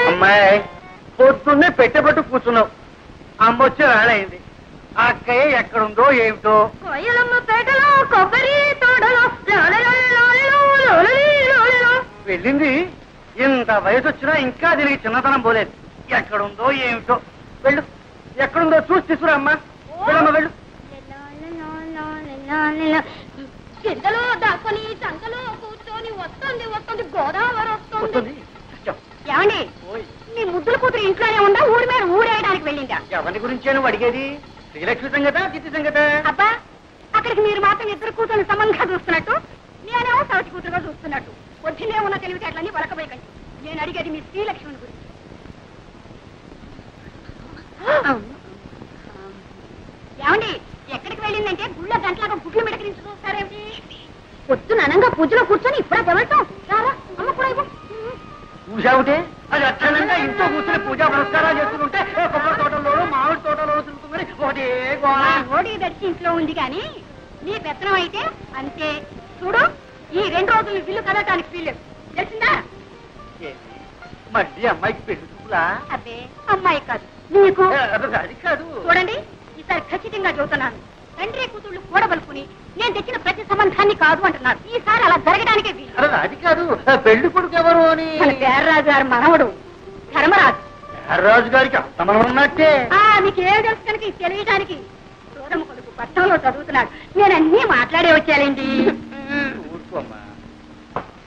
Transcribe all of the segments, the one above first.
అమ్మాయి పొద్దున్నే పెట్టబట్టు కూర్చున్నావు. అమ్మ వచ్చి వేళయింది. ఆ అక్కయ్య ఎక్కడుందో ఏమిటో. వెళ్ళింది. ఇంత వయసు వచ్చినా ఇంకా దీనికి చిన్నతనం పోలేదు. ఎక్కడుందో ఏమిటో. వెళ్ళు, ఎక్కడుందో చూసి తీసుకురా అమ్మా. వెళ్ళమ్మా వెళ్ళు. కిందలో దాక్కుని చంకలో కూర్చొని వస్తుంది వస్తుంది గోదావరి వస్తుంది. ఏమండి మీ ముద్దుల కూతురు ఇంట్లోనే ఉందా ఊరి మీద ఊరేయడానికి వెళ్ళిందా? ఎవరి గురించి నువ్వు అడిగేది? శ్రీలక్ష్మి సంగత చిత్తి సంగత? అబ్బా అక్కడికి మీరు మాత్రం ఇద్దరు కూతురు సమంగా చూస్తున్నట్టు నేనేమో సవతి కూతురుగా చూస్తున్నట్టు. వచ్చినే ఉన్న తెలివితేటలన్నీ వలకబోయకండి. నేను అడిగేది మీ శ్రీలక్ష్మిని గురించి. ఏమండి ఎక్కడికి వెళ్ళిందంటే గుళ్ళ గంటలాగా గుడ్లు మిడకరించి చూస్తారేమిటి? పొద్దున అనంగా పూజలో కూర్చొని ఇప్పుడే తెవడతాం. రారా అమ్మ కూడా పూజావుటే అది అక్షరంగా ఇంట్లో కూర్చొని పూజా పురస్కారాలు చేస్తుంటే కొబ్బరి తోటలోనూ మామిడి తోటలో తిరుగుతుంది. ఓడి దర్శి ఇంట్లో ఉంది కానీ నీ పెత్తనం అయితే అంతే. చూడు ఈ 2 రోజులు బిల్లు కదటానికి వీల్లేదు తెలిసిందా? మళ్ళీ అమ్మాయికి పెళ్లి చూపులా? అబ్బే అమ్మాయి కాదు నీకు. అది కాదు. చూడండి ఈసారి ఖచ్చితంగా చెబుతున్నాను. తండ్రి కూతుళ్ళు కూడబలుకుని నేను తెచ్చిన ప్రతి సంబంధాన్ని కాదు అంటున్నారు. ఈసారి అలా జరగడానికే వీలు. అది కాదు. పెళ్లి కొడుకు ఎవరు అని? పేర్రాజు గారు మనవడు ధర్మరాజు. పేర్రాజు గారికి అంతమనం ఉన్నట్టే. మీకు ఏం తెలుసు కనుక తెలియడానికి. చూడమ్మ కొడుకు పట్టణంలో చదువుతున్నాడు. నేను అన్నీ మాట్లాడే వచ్చానండి. ఊరుకోమ్మా.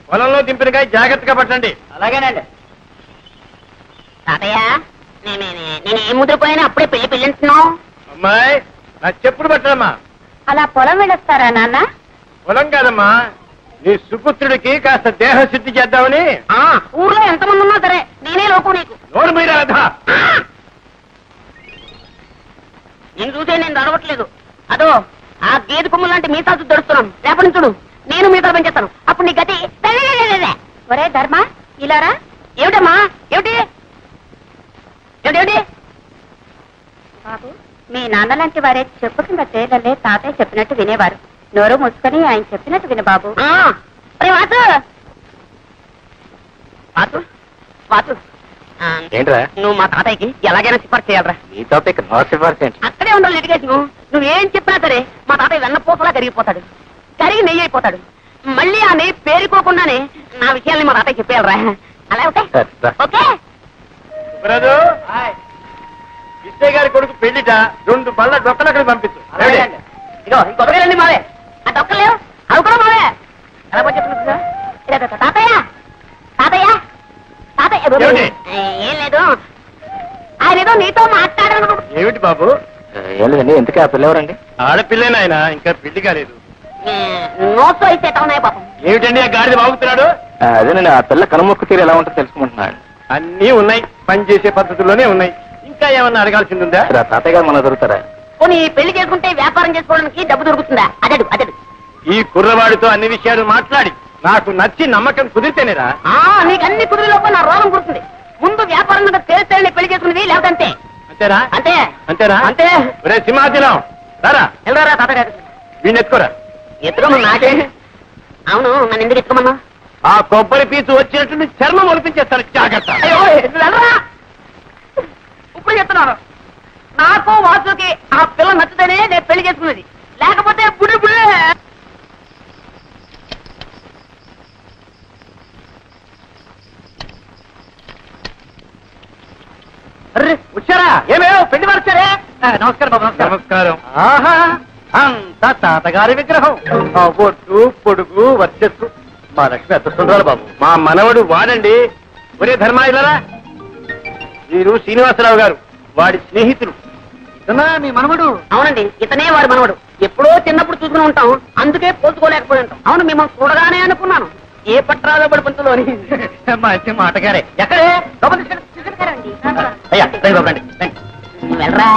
పొలంలో దింపినకాయ జాగ్రత్తగా పట్టండి. అలాగేనండి. తాతయ్య నేను ఏ ముద్రపోయినా అప్పుడే పెళ్లి పెళ్ళింటున్నావు. అమ్మాయి నా చెప్పుడు పట్టడమ్మా. అలా పొలం వెళ్ళొస్తారా నాన్న? పొలం కాదమ్మా, నీ సుపుత్రుడికి కాస్త దేహశుద్ధి చేద్దామని. ఊర్లో ఎంతమంది ఉన్నా సరే నేనే లోకు నీకు. నోరు మీద రాధా. నేను చూసే నేను దొరవట్లేదు. అదో ఆ గేదె కొమ్ము లాంటి మీసాలు దొరుకుతున్నాను. రేపటి నుంచి చూడు నేను మీసాలు పెంచేస్తాను. అప్పుడు నీ గతి. ఒరే ధర్మ ఇలారా. ఏమిటమ్మా ఏమిటి ఏమిటి? బాబు మీ నాన్న లాంటి వారే చెప్పు కింద తేలలే తాతయ్య చెప్పినట్టు వినేవారు. నోరు మూసుకొని ఆయన చెప్పినట్టు విను బాబు. ఏంట్రా నువ్వు మా తాతయ్యకి ఎలాగైనా సిఫార్సు చేయాలరా? నీ తాతయ్యకి నో సిఫార్సు ఏంటి? అక్కడే ఉండాలి లిటిగేషన్. నువ్వేం చెప్పినా సరే మా తాతయ్య వెన్నపూసలా కరిగిపోతాడు. కరిగి నెయ్యి అయిపోతాడు. మళ్ళీ ఆ నెయ్యి పేరుకోకుండానే నా విషయాల్ని మా తాతయ్య చెప్పేయాలరా? అలా ఓకే ఓకే. విజయ్ గారి కొడుకు పెళ్లిట 2 బళ్ళ డొక్కలు అక్కడ పంపించు. ఇగో ఈ కొత్తగారండి మావే. ఆ డొక్కలేవు అవి కూడా మావే. ఎలా చెప్తున్నా తాతయ్య తాతయ్య తాతయ్య ఏం లేదు. ఆయన ఏదో నీతో మాట్లాడాను. ఏమిటి బాబు? ఏం లేదండి. ఎందుకే ఆ పిల్లవరండి? ఆడపిల్లేనాయన, ఇంకా పెళ్లి కాలేదు. నోట్స్ అయితే ఉన్నాయి పాపం. ఏమిటండి ఆ గాడిద బాగుతున్నాడు? అదేనండి, ఆ పిల్ల కనుమొక్కు తీరు ఎలా ఉంటుందో తెలుసుకుంటున్నాడు. అన్నీ ఉన్నాయి, పనిచేసే పద్ధతుల్లోనే ఉన్నాయి. ఇంకా ఏమన్నా అడగాల్సింది ఉందా? తాతయ్య గారు మన దొరుకుతారా? పోనీ పెళ్లి చేసుకుంటే వ్యాపారం చేసుకోవడానికి డబ్బు దొరుకుతుందా? అదడు అదడు. ఈ కుర్రవాడితో అన్ని విషయాలు మాట్లాడి నాకు నచ్చి నమ్మకం కుదిరితేనేరా? నీకు అన్ని కుదిరిలోపు నా రోగం కుడుతుంది. ముందు వ్యాపారం మీద తేలితేనే పెళ్లి చేసుకునేది, లేకపోతే అంతే. అంతేనా? అంతే అంతేనా? అంతే. ఒరే సింహాచలం రారా. వెళ్ళరా తాతగారు. వీడిని ఎత్తుకోరా. ఎత్తుకోమన్నా నాకే. అవును నన్ను ఎందుకు ఎత్తుకోమన్నా? ఆ కొబ్బరి పీచు వచ్చినట్టు చర్మం ఒలిపించేస్తాను. జాగ్రత్త. వెళ్ళరా. ఇప్పుడు చెప్తున్నాను, నాకు వాసుకి ఆ పిల్ల నచ్చుతేనే నేను పెళ్లి చేసుకున్నది, లేకపోతే బుడి బుడే. వచ్చారా? ఏమేమో పెళ్లి వారు వచ్చారే. నమస్కారం బాబు. నమస్కారం. ఆహా అంత తాతగారి విగ్రహం. ఒట్టు పొడుగు వర్చస్సు. మా లక్ష్మి అదృష్టంరాలు బాబు. మా మనవడు వాడండి. ఒరే ధర్మా ఇలారా. వీరు శ్రీనివాసరావు గారు, వాడి స్నేహితులు. ఇతనా మీ మనవడు? అవునండి, ఇతనే వాడి మనవడు. ఎప్పుడో చిన్నప్పుడు చూసుకుని ఉంటాం, అందుకే పోల్చుకోలేకపోయి ఉంటాం. అవును మిమ్మల్ని చూడగానే అనుకున్నాను ఏ పట్రాలో పడి పంతులోని. మంచి మాటగారే. ఎక్కడే? అయ్యా వెళ్ళరా.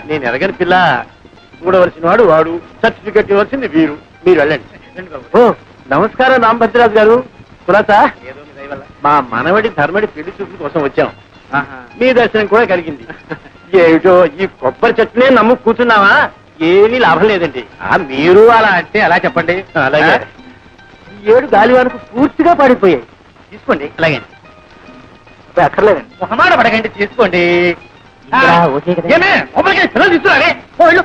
నేను ఎరగని పిల్ల. చూడవలసిన వాడు వాడు, సర్టిఫికెట్ ఇవ్వాల్సింది వీరు. మీరు వెళ్ళండి. ఓ నమస్కారం రామభద్రరాజు గారు. కులాసా? మా మనవడి ధర్మడి పెళ్లి చూపుల కోసం వచ్చాం. మీ దర్శనం కూడా కలిగింది. ఏమిటో ఈ కొబ్బరి చెట్టునే నమ్ము కూర్చున్నావా? ఏమీ లాభం లేదండి. మీరు అలా అంటే ఎలా చెప్పండి. అలాగే ఈ 7 గాలివానకు పూర్తిగా పడిపోయాయి. తీసుకోండి. అలాగే అక్కర్లేదండి. మొహమాట పడకండి, తీసుకోండి. ఓకే కదా. ఏమే మొబైల్ పిల్లలు తీసుకురారే. వెళ్ళు.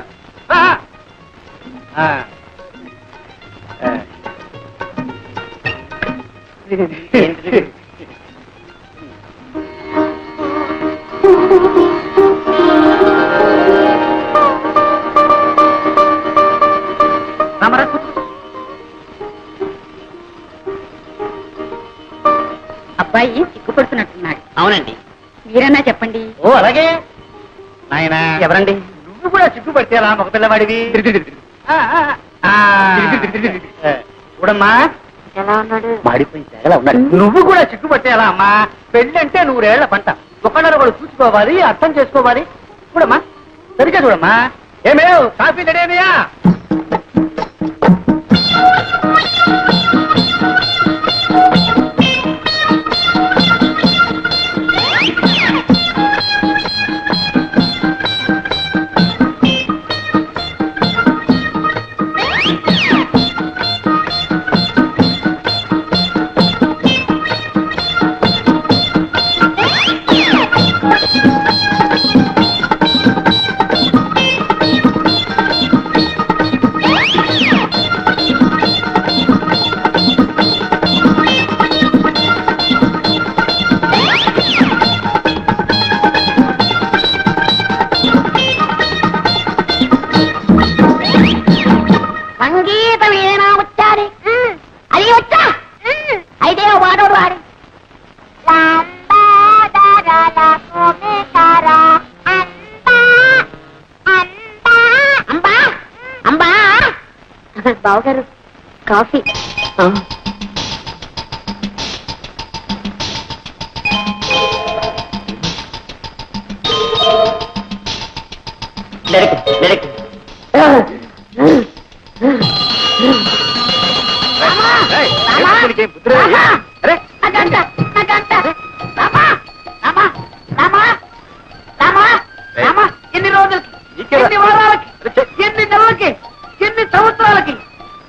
అబ్బాయి సిగ్గుపడుతున్నట్టున్నాడు. అవునండి. మీరన్నా చెప్పండి. ఓ అలాగే. నాయనా ఎవరండి? నువ్వు కూడా సిగ్గుపడితే అలా మగ పిల్లవాడివి. చూడమ్మా, ఎలా ఉన్నాడు? మాడిపోయి తెగలా ఉన్నాడు. నువ్వు కూడా సిగ్గుపట్టే అలా అమ్మా. పెళ్ళంటే 100 ఏళ్ల పంట. ఒకళ్ళని ఒకళ్ళు చూసుకోవాలి, అర్థం చేసుకోవాలి. చూడమ్మా, సరిగ్గా చూడమ్మా. ఏమేవ్ కాఫీ రెడీనయా? బావగారు కాఫీ. ఎన్ని రోజులకి, ఎన్ని వారాలకి, ఎన్ని నెలలకి, ఎన్ని సంవత్సరాలకి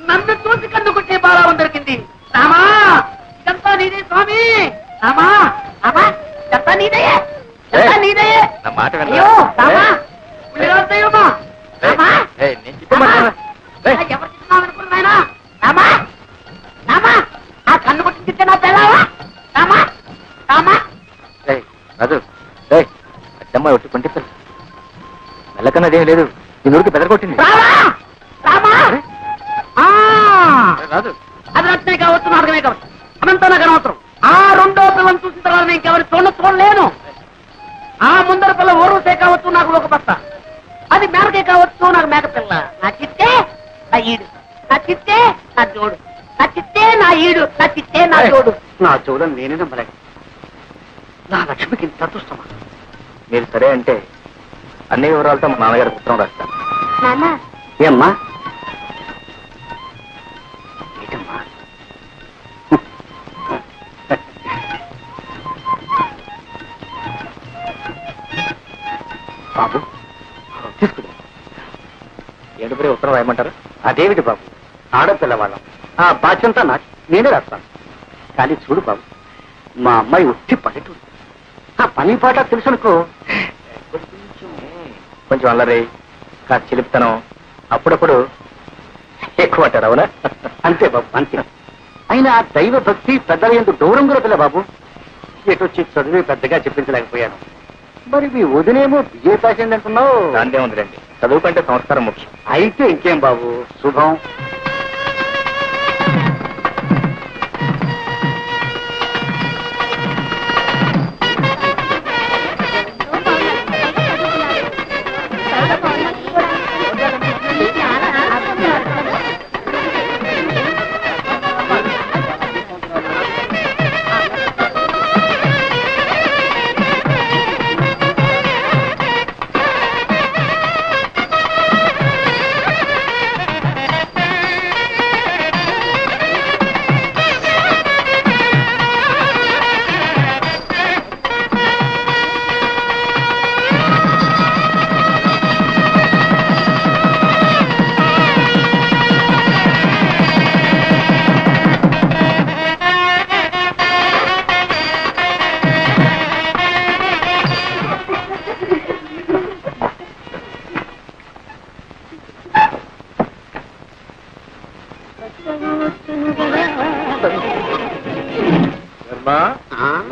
నన్ను చూసి కన్నుకుంటే బాలావం దొరికింది. రామా, ఇదంతా నీదే స్వామి. రామా, రామా, ఇదంతా నీదే, ఇదంతా నీదే. అయ్యో రామా, దైవమా, రామా, ఎవరు చిన్నామనుకున్నాయనా? రామా, రామా, ఆ కన్ను కొట్టించితే నా తెలావా? రామా, రామా. రాజు, అచ్చమ్మ ఒట్టి కొంటే మెల్లకన్నా అదేం లేదు. ఈ నూరికి బెదరగొట్టింది. రామా, రామా. రాజు, అది రచనే కావచ్చు, నాటకమే కావచ్చు, అదంతా నాకు అనవసరం. ఆ రెండో పిల్లని చూసిన తర్వాత నేను ఇంకెవరి చూడలేను. ఆ ముందర పిల్ల ఓరుసే కావచ్చు, నాకు ఒక బస్త. అది మేనకే కావచ్చు, నాకు మేక పిల్ల. నా చిత్తే నా ఈడు, నా చిత్తే నా జోడు, నా చిత్తే నా ఈడు, నా చిత్తే నా జోడు. నా జోడని నేనే నమ్మలేక. నా లక్ష్మికి ఇంత అదృష్టమా? మీరు సరే అంటే అన్ని వివరాలతో మా నాన్నగారికి ఉత్తరం రాస్తాను. నాన్న, ఏమ్మా? ఏంటమ్మా? బాబు తీసుకుని ఏంటి ఉత్తరం రాయమంటారు? అదేమిటి బాబు, ఆడపిల్లవాళ్ళం, ఆ బాధ్యంతా నాకు, నేనే రాస్తాను. కానీ చూడు బాబు, మా అమ్మాయి ఉట్టి పల్లెటూరు. ఆ పని పాట తెలుసునుకో. కొంచెం అల్లరి, కాస్త చిలిపితనం, అప్పుడప్పుడు ఎక్కువ అంటారు. అవునా? అంతే బాబు, అంతే. అయినా దైవ భక్తి పెద్దల ఎందుకు దూరం కూడా పిల్ల బాబు. ఎటొచ్చి చదివి పెద్దగా చెప్పించలేకపోయాను. మరి మీ వదినేమో బిఏ పాస్ అయింది అంటున్నావు. దాందే ఉందిలేండి, చదువు కంటే సంస్కారం ముఖ్యం. అయితే ఇంకేం బాబు, శుభం.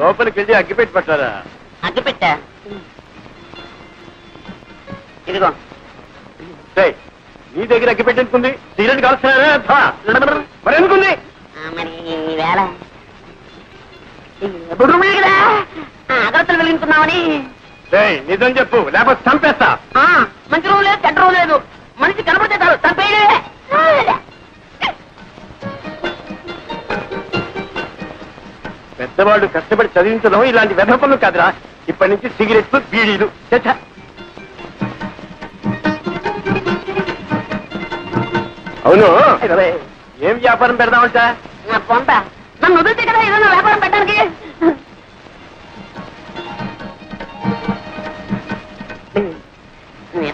లోపలికి వెళ్ళి అగ్గిపెట్టి పట్టారా? అగ్గిపెట్టా ఇదిగో. నీ దగ్గర అగ్గిపెట్టి ఎందుకుంది? సిగరెట్ కాల్స్తున్నారా? మరి ఎందుకుంది? మరి వేళ కదా అగరత్తలు వెలిగించుకున్నామని. నిజం చెప్పు, లేకపోతే చంపేస్తా. మంచి రోజు లేదు, చెడ్డ రోజు లేదు. మనిషి కనపడితే చాలు చంపేయలే. పెద్దవాళ్ళు కష్టపడి చదివించడం ఇలాంటి వ్యర్థ పనులు కాదురా. ఇప్పటి నుంచి సిగరెట్లు, బీడీలు. అవును, ఏం వ్యాపారం పెడదామంట? నా పొంత నన్ను వదిలితే కదా ఏదైనా వ్యాపారం పెట్టడానికి.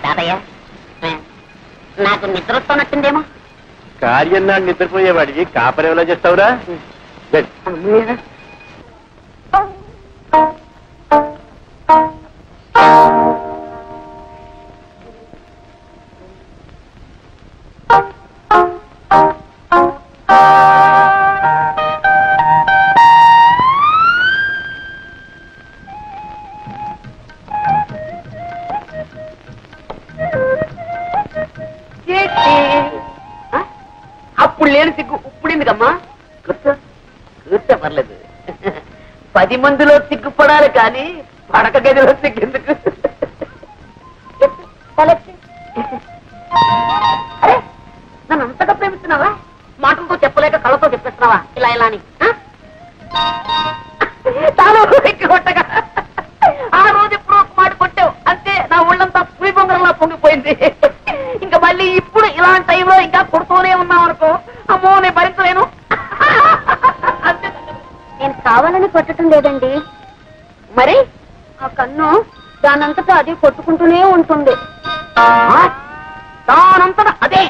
తాతయ్య, నాకు నిద్ర వస్తున్నట్టుందేమో. కార్యం నాడు నిద్రపోయేవాడికి కాపరేలా చేస్తావురా? అప్పుడు లేని సిగ్గు ఇప్పుడెందుకమ్మా? కూర్చో పర్లేదు. 10 మందిలో సిగ్గుపడాలి కానీ పడక గదిలో సిగ్గెందుకు? అరే, నన్ను అంతగా ప్రేమిస్తున్నావా? మాటలతో చెప్పలేక కళ్ళతో చెప్పేస్తున్నావా ఇలా ఇలా అని? తాను కొట్టగా ఆ రోజు ఎప్పుడో ఒక మాట కొట్టావు అంతే, నా ఒళ్ళంతా పులి బొంగరంలా పొంగిపోయింది. ఇంకా మళ్ళీ ఇప్పుడు ఇలాంటి టైంలో ఇంకా కొడుతూనే ఉన్నావు అనుకో, అమ్మో నేను భరించలేను. నేను కావాలని కొట్టడం లేదండి. మరి ఆ కన్ను దానంతటా అది కొట్టుకుంటూనే ఉంటుంది. దానంతటా అదే?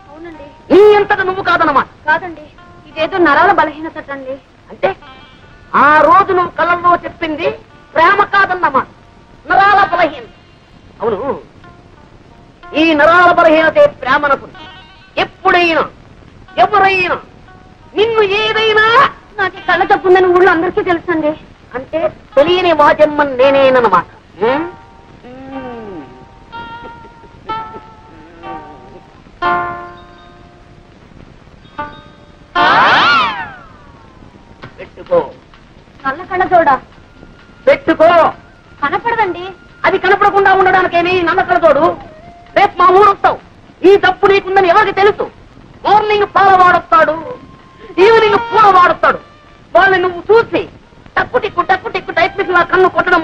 అవునండి. నీ అంతటా నువ్వు కాదన్నమాట? కాదండి, ఇదేదో నరాల బలహీనత అండి. అంటే ఆ రోజు నువ్వు కళ్ళల్లో చెప్పింది ప్రేమ కాదన్నమా, నరాల బలహీనత. అవును, ఈ నరాల బలహీనతే ప్రేమనకు. ఎప్పుడైనా ఎవరైనా నిన్ను ఏదైనా నాకు కళ్ళ తప్పుందని ఊళ్ళో అందరికీ తెలుసండి. అంటే తెలియని వాజమ్మన్ నేనేనమాట. పెట్టుకో. నల్ల కళ్ళ చూడ పెట్టుకో. కనపడదండి. అది కనపడకుండా ఉండడానికేమి నమ్మకం తోడు. రేపు మా ఊరు వస్తావు, ఈ తప్పు నీకుందని ఎవరికి తెలుసు? మార్నింగ్ పాల వాడొస్తాడు, ఈవినింగ్ పూల వాడొస్తాడు. వాళ్ళని నువ్వు చూసి టక్కు టిక్కు టైప్ మీద కన్ను కొట్టడం